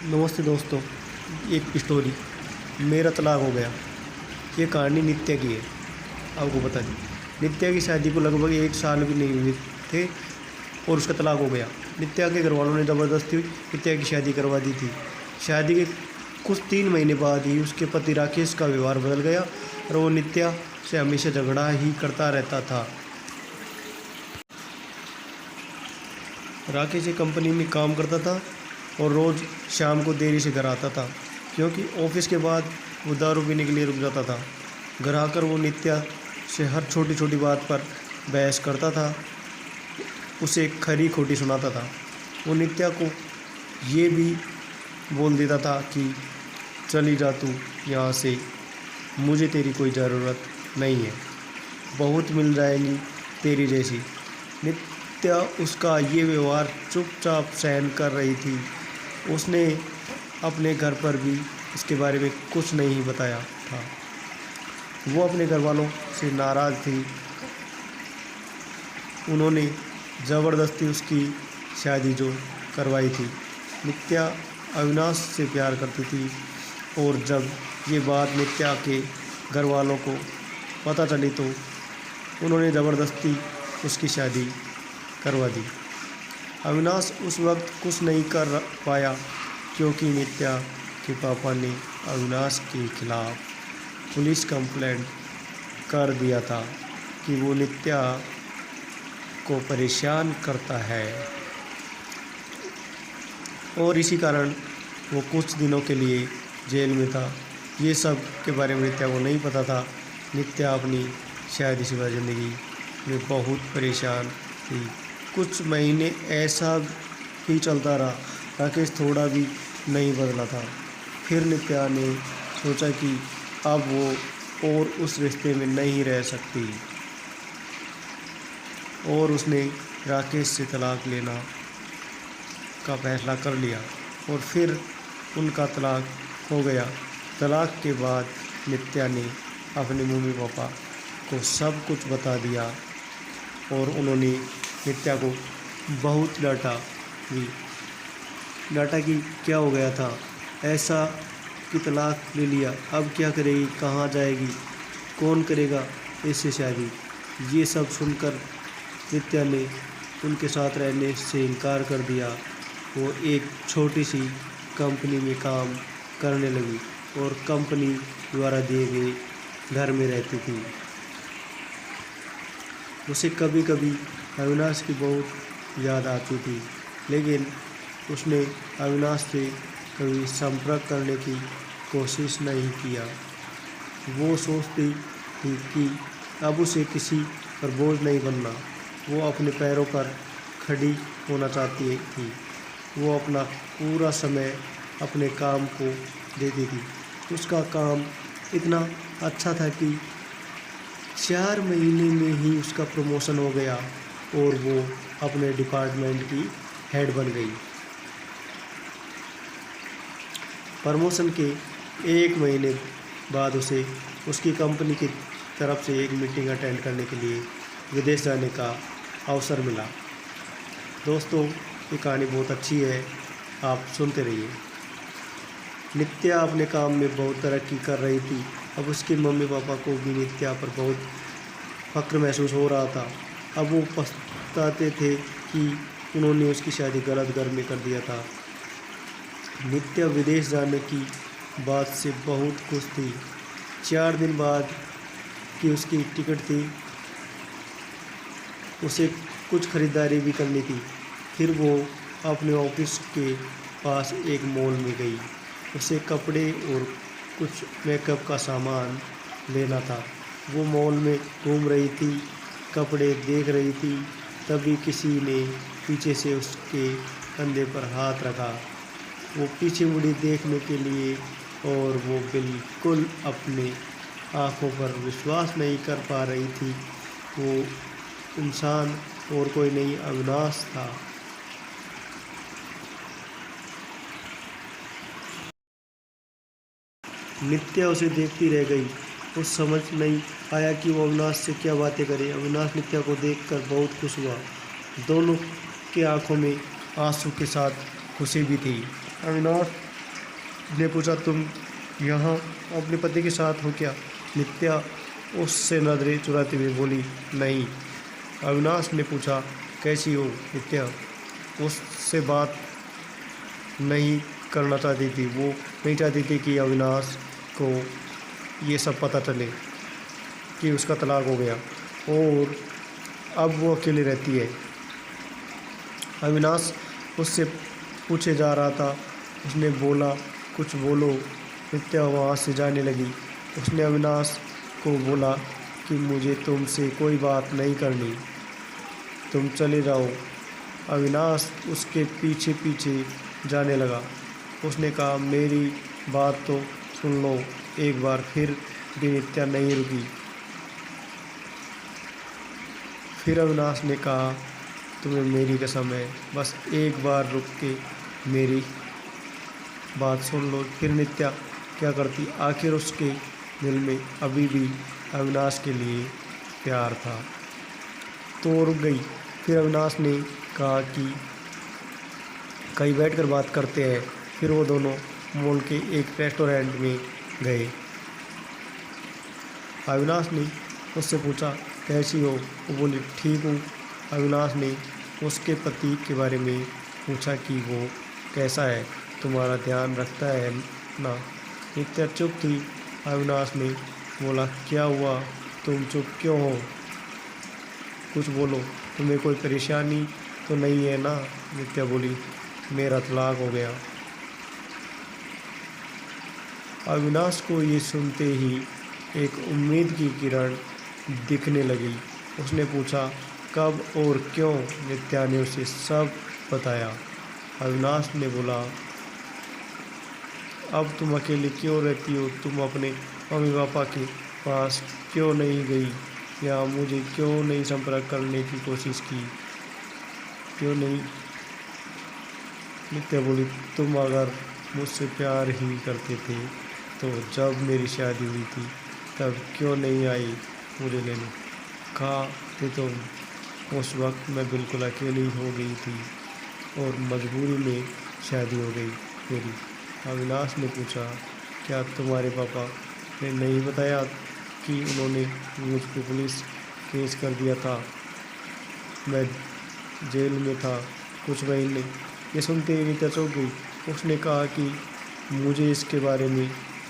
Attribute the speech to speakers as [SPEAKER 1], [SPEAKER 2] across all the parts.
[SPEAKER 1] नमस्ते दोस्तों। एक स्टोरी, मेरा तलाक हो गया। ये कहानी नित्या की है। आपको बता दी, नित्या की शादी को लगभग 1 साल भी नहीं हुए थे और उसका तलाक हो गया। नित्या के घर वालों ने ज़बरदस्ती नित्या की शादी करवा दी थी। शादी के कुछ 3 महीने बाद ही उसके पति राकेश का व्यवहार बदल गया और वो नित्या से हमेशा झगड़ा ही करता रहता था। राकेश एक कंपनी में काम करता था और रोज़ शाम को देरी से घर आता था, क्योंकि ऑफिस के बाद वो दारू पीने के लिए रुक जाता था। घर आकर वो नित्या से हर छोटी छोटी बात पर बहस करता था, उसे खरी खोटी सुनाता था। वो नित्या को ये भी बोल देता था कि चली जा तू यहाँ से, मुझे तेरी कोई ज़रूरत नहीं है, बहुत मिल जाएंगी तेरी जैसी। नित्या उसका ये व्यवहार चुपचाप सहन कर रही थी। उसने अपने घर पर भी इसके बारे में कुछ नहीं बताया था। वो अपने घर वालों से नाराज़ थी। उन्होंने ज़बरदस्ती उसकी शादी जो करवाई थी। नित्या अविनाश से प्यार करती थी और जब ये बात नित्या के घर वालों को पता चली तो उन्होंने ज़बरदस्ती उसकी शादी करवा दी। अविनाश उस वक्त कुछ नहीं कर पाया, क्योंकि नित्या के पापा ने अविनाश के खिलाफ़ पुलिस कंप्लेंट कर दिया था कि वो नित्या को परेशान करता है, और इसी कारण वो कुछ दिनों के लिए जेल में था। ये सब के बारे में नित्या को नहीं पता था। नित्या अपनी शादीशुदा ज़िंदगी में बहुत परेशान थी। कुछ महीने ऐसा ही चलता रहा। राकेश थोड़ा भी नहीं बदला था। फिर नित्या ने सोचा कि अब वो और उस रिश्ते में नहीं रह सकती और उसने राकेश से तलाक लेना का फैसला कर लिया और फिर उनका तलाक हो गया। तलाक के बाद नित्या ने अपने मम्मी पापा को सब कुछ बता दिया और उन्होंने नित्या को बहुत डांटा कि क्या हो गया था, ऐसा कि तलाक ले लिया, अब क्या करेगी, कहाँ जाएगी, कौन करेगा इससे शादी। ये सब सुनकर नित्या ने उनके साथ रहने से इनकार कर दिया। वो एक छोटी सी कंपनी में काम करने लगी और कंपनी द्वारा दिए गए घर में रहती थी। उसे कभी कभी अविनाश की बहुत याद आती थी, लेकिन उसने अविनाश से कभी संपर्क करने की कोशिश नहीं किया। वो सोचती थी कि अब उसे किसी पर बोझ नहीं बनना। वो अपने पैरों पर खड़ी होना चाहती थी। वो अपना पूरा समय अपने काम को देती थी। उसका काम इतना अच्छा था कि 4 महीने में ही उसका प्रमोशन हो गया और वो अपने डिपार्टमेंट की हेड बन गई। प्रमोशन के 1 महीने बाद उसे उसकी कंपनी की तरफ से एक मीटिंग अटेंड करने के लिए विदेश जाने का अवसर मिला। दोस्तों, ये कहानी बहुत अच्छी है, आप सुनते रहिए। नित्या अपने काम में बहुत तरक्की कर रही थी। अब उसके मम्मी पापा को भी नित्या पर बहुत फ़ख्र महसूस हो रहा था। अब वो पछताते थे कि उन्होंने उसकी शादी गलत घर में कर दिया था। नित्या विदेश जाने की बात से बहुत खुश थी। 4 दिन बाद की उसकी टिकट थी। उसे कुछ ख़रीदारी भी करनी थी। फिर वो अपने ऑफिस के पास एक मॉल में गई। उसे कपड़े और कुछ मेकअप का सामान लेना था। वो मॉल में घूम रही थी, कपड़े देख रही थी, तभी किसी ने पीछे से उसके कंधे पर हाथ रखा। वो पीछे मुड़ी देखने के लिए और वो बिल्कुल अपने आँखों पर विश्वास नहीं कर पा रही थी। वो इंसान और कोई नहीं, अविनाश था। नित्या उसे देखती रह गई। वो समझ नहीं आया कि वो अविनाश से क्या बातें करे। अविनाश नित्या को देखकर बहुत खुश हुआ। दोनों के आंखों में आंसू के साथ खुशी भी थी। अविनाश ने पूछा, तुम यहाँ अपने पति के साथ हो क्या? नित्या उससे नजरें चुराते हुए बोली, नहीं। अविनाश ने पूछा, कैसी हो? नित्या उससे बात नहीं करना चाहती थी। वो नहीं चाहती थी कि अविनाश को ये सब पता चले कि उसका तलाक हो गया और अब वो अकेली रहती है। अविनाश उससे पूछे जा रहा था। उसने बोला, कुछ बोलो। नित्या वहाँ से जाने लगी। उसने अविनाश को बोला कि मुझे तुमसे कोई बात नहीं करनी, तुम चले जाओ। अविनाश उसके पीछे पीछे जाने लगा। उसने कहा, मेरी बात तो सुन लो एक बार। फिर भी नित्या नहीं रुकी। फिर अविनाश ने कहा, तुम्हें मेरी कसम है, बस एक बार रुक के मेरी बात सुन लो। फिर नित्या क्या करती? आखिर उसके दिल में अभी भी अविनाश के लिए प्यार था तो रुक गई। फिर अविनाश ने कहा कि कहीं बैठकर बात करते हैं। फिर वो दोनों मॉल के एक रेस्टोरेंट में गए। अविनाश ने उससे पूछा, कैसी हो? वो बोली, ठीक हूँ। अविनाश ने उसके पति के बारे में पूछा कि वो कैसा है, तुम्हारा ध्यान रखता है ना? नित्या चुप थी। अविनाश ने बोला, क्या हुआ, तुम चुप क्यों हो? कुछ बोलो, तुम्हें कोई परेशानी तो नहीं है ना? नित्या बोली, मेरा तलाक हो गया। अविनाश को ये सुनते ही एक उम्मीद की किरण दिखने लगी। उसने पूछा, कब और क्यों? नित्या ने उसे सब बताया। अविनाश ने बोला, अब तुम अकेली क्यों रहती हो? तुम अपने मम्मी पापा के पास क्यों नहीं गई, या मुझे क्यों नहीं संपर्क करने की कोशिश की? क्यों नहीं? नित्या बोली, तुम अगर मुझसे प्यार ही करते थे तो जब मेरी शादी हुई थी तब क्यों नहीं आई मुझे लेने? कहा थे तुम। उस वक्त मैं बिल्कुल अकेली हो गई थी और मजबूरी में शादी हो गई मेरी। अविनाश ने पूछा, क्या तुम्हारे पापा ने नहीं बताया कि उन्होंने मुझ पर पुलिस केस कर दिया था? मैं जेल में था कुछ महीने। ये सुनते ही नित्या चौंक गई। उसने कहा कि मुझे इसके बारे में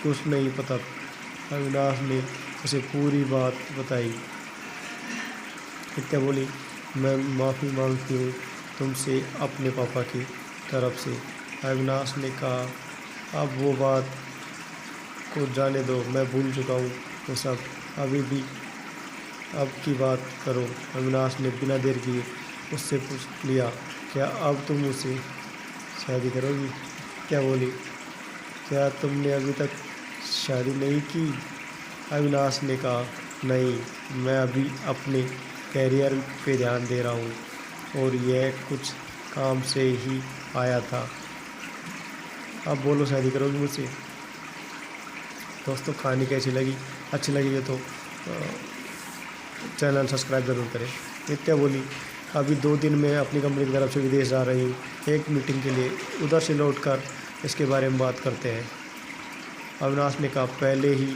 [SPEAKER 1] कुछ नहीं पता। अविनाश ने उसे पूरी बात बताई। नित्या बोली, मैं माफ़ी मांगती हूँ तुमसे अपने पापा की तरफ से। अविनाश ने कहा, अब वो बात को जाने दो, मैं भूल चुका हूँ वो सब। अभी भी अब की बात करो। अविनाश ने बिना देर किए उससे पूछ लिया, क्या अब तुम मुझसे शादी करोगी? क्या बोली, क्या तुमने अभी तक शादी नहीं की? अविनाश ने कहा, नहीं, मैं अभी अपने कैरियर पे ध्यान दे रहा हूँ और यह कुछ काम से ही आया था। अब बोलो, शादी करोगी मुझसे? दोस्तों, कहानी कैसी लगी? अच्छी लगी है तो चैनल सब्सक्राइब ज़रूर करें। नित्या बोली, अभी 2 दिन में अपनी कंपनी की तरफ से विदेश जा रही हूँ एक मीटिंग के लिए। उधर से लौटकर इसके बारे में बात करते हैं। अविनाश ने कहा, पहले ही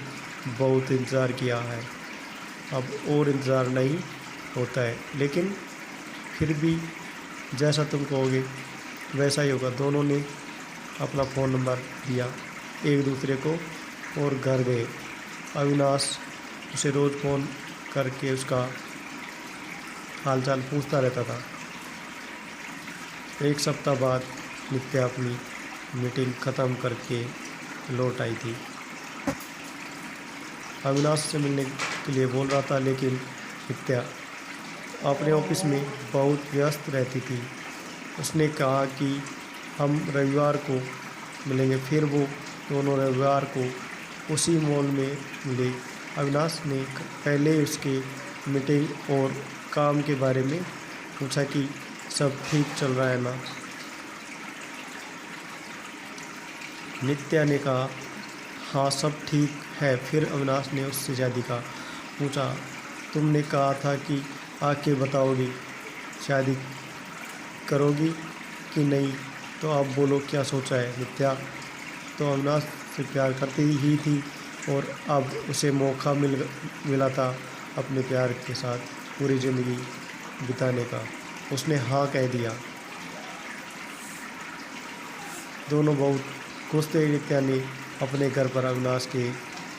[SPEAKER 1] बहुत इंतज़ार किया है, अब और इंतज़ार नहीं होता है, लेकिन फिर भी जैसा तुम कहोगे वैसा ही होगा। दोनों ने अपना फ़ोन नंबर दिया एक दूसरे को और घर गए। अविनाश उसे रोज़ फ़ोन करके उसका हालचाल पूछता रहता था। 1 सप्ताह बाद नित्या अपनी मीटिंग ख़त्म करके लौट आई थी। अविनाश से मिलने के लिए बोल रहा था, लेकिन नित्या अपने ऑफिस में बहुत व्यस्त रहती थी। उसने कहा कि हम रविवार को मिलेंगे। फिर वो दोनों रविवार को उसी मॉल में मिले। अविनाश ने पहले उसके मीटिंग और काम के बारे में पूछा कि सब ठीक चल रहा है ना। नित्या ने कहा, हाँ सब ठीक है। फिर अविनाश ने उससे शादी का पूछा, तुमने कहा था कि आके बताओगी शादी करोगी कि नहीं, तो आप बोलो क्या सोचा है? नित्या तो अविनाश से प्यार करती ही थी और अब उसे मौका मिला था अपने प्यार के साथ पूरी ज़िंदगी बिताने का। उसने हाँ कह दिया। दोनों बहुत खुश थे। नित्या ने अपने घर पर अविनाश के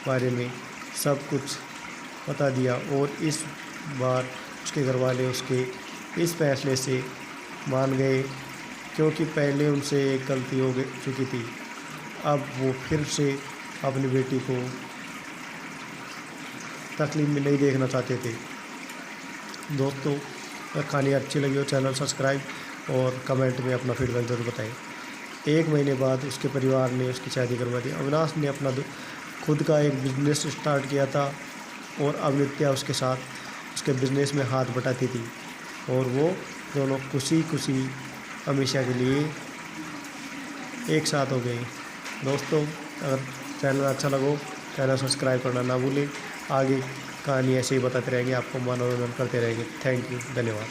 [SPEAKER 1] बारे में सब कुछ बता दिया और इस बार उसके घर वाले उसके इस फैसले से मान गए, क्योंकि पहले उनसे एक गलती हो चुकी थी। अब वो फिर से अपनी बेटी को तकलीफ में नहीं देखना चाहते थे। दोस्तों, अगर कहानी अच्छी लगी हो चैनल सब्सक्राइब और कमेंट में अपना फीडबैक ज़रूर बताएं। 1 महीने बाद उसके परिवार ने उसकी शादी करवा दी। अविनाश ने अपना खुद का एक बिजनेस स्टार्ट किया था और अब नित्या उसके साथ उसके बिजनेस में हाथ बटाती थी और वो दोनों खुशी खुशी हमेशा के लिए एक साथ हो गए। दोस्तों, अगर चैनल अच्छा लगो चैनल सब्सक्राइब करना ना भूलें। आगे कहानी ऐसे ही बताते रहेंगे, आपको मनोरंजन करते रहेंगे। थैंक यू, धन्यवाद।